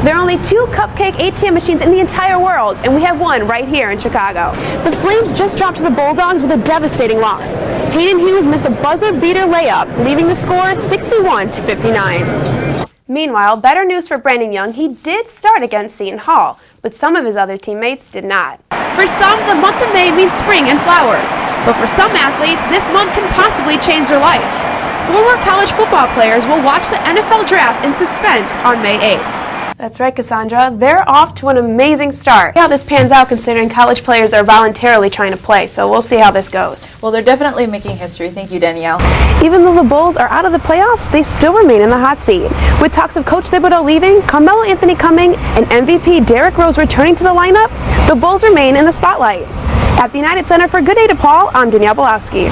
There are only 2 cupcake ATM machines in the entire world, and we have one right here in Chicago. The Flames just dropped to the Bulldogs with a devastating loss. Hayden Hughes missed a buzzer-beater layup, leaving the score 61-59. Meanwhile, better news for Brandon Young. He did start against Seton Hall, but some of his other teammates did not. For some, the month of May means spring and flowers, but for some athletes, this month can possibly change their life. Former college football players will watch the NFL draft in suspense on May 8th. That's right, Cassandra. They're off to an amazing start. See how this pans out considering college players are voluntarily trying to play, so we'll see how this goes. Well, they're definitely making history. Thank you, Danielle. Even though the Bulls are out of the playoffs, they still remain in the hot seat. With talks of Coach Thibodeau leaving, Carmelo Anthony coming, and MVP Derrick Rose returning to the lineup, the Bulls remain in the spotlight. At the United Center for Good Day DePaul, I'm Danielle Bielawski.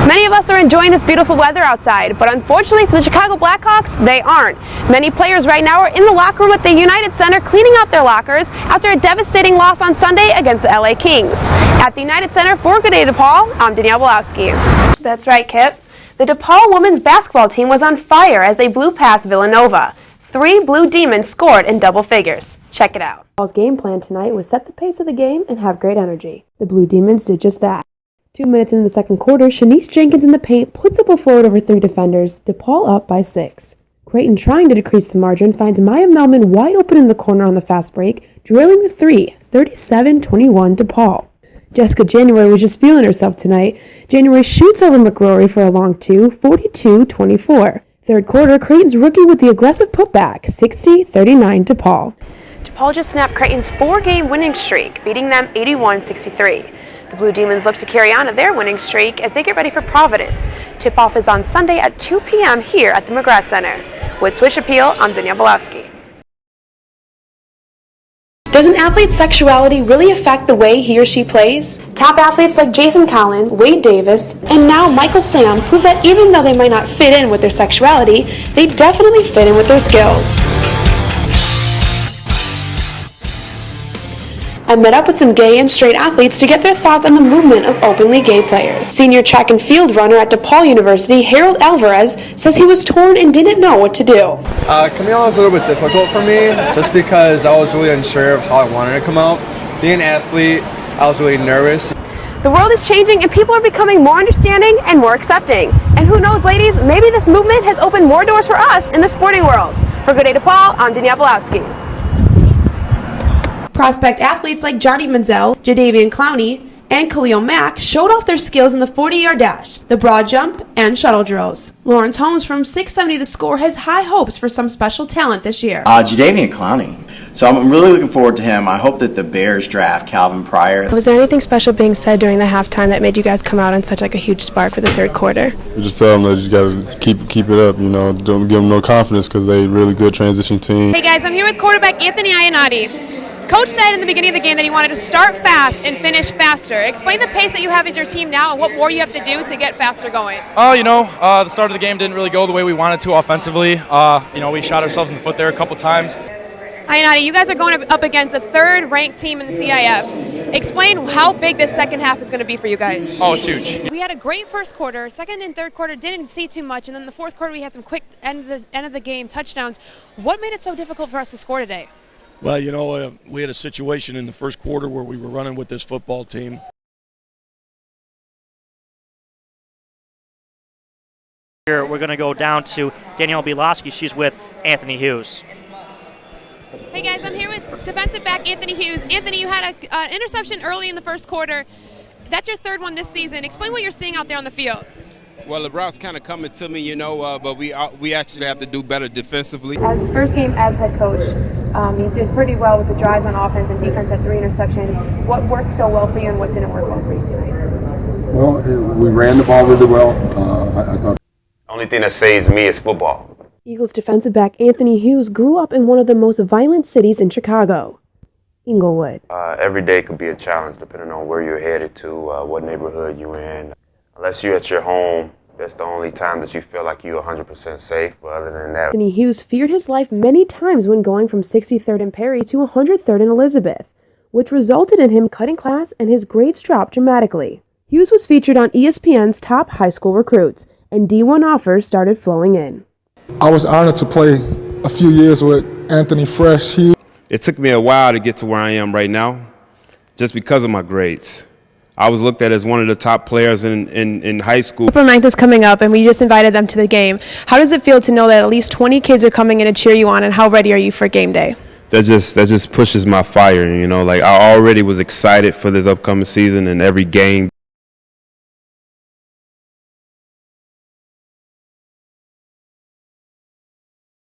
Many of us are enjoying this beautiful weather outside, but unfortunately for the Chicago Blackhawks, they aren't. Many players right now are in the locker room at the United Center cleaning out their lockers after a devastating loss on Sunday against the LA Kings. At the United Center for Good Day DePaul, I'm Danielle Bielawski. That's right, Kip. The DePaul women's basketball team was on fire as they blew past Villanova. 3 Blue Demons scored in double figures. Check it out. DePaul's game plan tonight was set the pace of the game and have great energy. The Blue Demons did just that. 2 minutes into the second quarter, Shanice Jenkins in the paint puts up a float over 3 defenders, DePaul up by 6. Creighton, trying to decrease the margin, finds Maya Melman wide open in the corner on the fast break, drilling the 3, 37-21 DePaul. Jessica January was just feeling herself tonight. January shoots over McRory for a long 2, 42-24. Third quarter, Creighton's rookie with the aggressive putback, 60-39 DePaul. DePaul just snapped Creighton's 4-game winning streak, beating them 81-63. The Blue Demons look to carry on their winning streak as they get ready for Providence. Tip-off is on Sunday at 2 p.m. here at the McGrath Center. With Swish Appeal, I'm Danielle Bielawski. Does an athlete's sexuality really affect the way he or she plays? Top athletes like Jason Collins, Wade Davis, and now Michael Sam prove that even though they might not fit in with their sexuality, they definitely fit in with their skills. I met up with some gay and straight athletes to get their thoughts on the movement of openly gay players. Senior track and field runner at DePaul University, Harold Alvarez, says he was torn and didn't know what to do. Coming out was a little bit difficult for me just because I was really unsure of how I wanted to come out. Being an athlete, I was really nervous. The world is changing and people are becoming more understanding and more accepting. And who knows, ladies, maybe this movement has opened more doors for us in the sporting world. For Good Day DePaul, I'm Danielle Bielawski. Prospect athletes like Johnny Manziel, Jadavian Clowney, and Khalil Mack showed off their skills in the 40-yard dash, the broad jump, and shuttle drills. Lawrence Holmes from 670 The Score has high hopes for some special talent this year. Jadavian Clowney. So I'm really looking forward to him. I hope that the Bears draft Calvin Pryor. Was there anything special being said during the halftime that made you guys come out on such like a huge spark for the third quarter? We just tell them that you got to keep it up, don't give them no confidence because they really good transition team. Hey guys, I'm here with quarterback Anthony Ionati. Coach said in the beginning of the game that he wanted to start fast and finish faster. Explain the pace that you have in your team now and what more you have to do to get faster going. The start of the game didn't really go the way we wanted to offensively. We shot ourselves in the foot there a couple times. Ionati, you guys are going up against the 3rd-ranked team in the CIF. Explain how big this second half is going to be for you guys. Oh, it's huge. We had a great first quarter. Second and third quarter didn't see too much, and then the fourth quarter we had some quick end of the game touchdowns. What made it so difficult for us to score today? Well, we had a situation in the first quarter where we were running with this football team. Here we're going to go down to Danielle Bielawski. She's with Anthony Hughes. Hey guys, I'm here with defensive back Anthony Hughes. Anthony, you had an interception early in the first quarter. That's your 3rd one this season. Explain what you're seeing out there on the field. Well, the route's kind of coming to me, but we actually have to do better defensively. As first game as head coach, you did pretty well with the drives on offense and defense had 3 interceptions. What worked so well for you and what didn't work well for you tonight? Well, we ran the ball really well. I thought. The only thing that saves me is football. Eagles defensive back Anthony Hughes grew up in one of the most violent cities in Chicago, Inglewood. Every day could be a challenge depending on where you're headed to, what neighborhood you're in. Unless you're at your home, that's the only time that you feel like you're 100% safe. But other than that, Anthony Hughes feared his life many times when going from 63rd and Perry to 103rd and Elizabeth, which resulted in him cutting class and his grades dropped dramatically. Hughes was featured on ESPN's Top High School Recruits, and D1 offers started flowing in. I was honored to play a few years with Anthony Fresh here. It took me a while to get to where I am right now, just because of my grades. I was looked at as one of the top players in high school. April 9th is coming up, and we just invited them to the game. How does it feel to know that at least 20 kids are coming in to cheer you on, and how ready are you for game day? That just pushes my fire, you know. Like, I already was excited for this upcoming season and every game.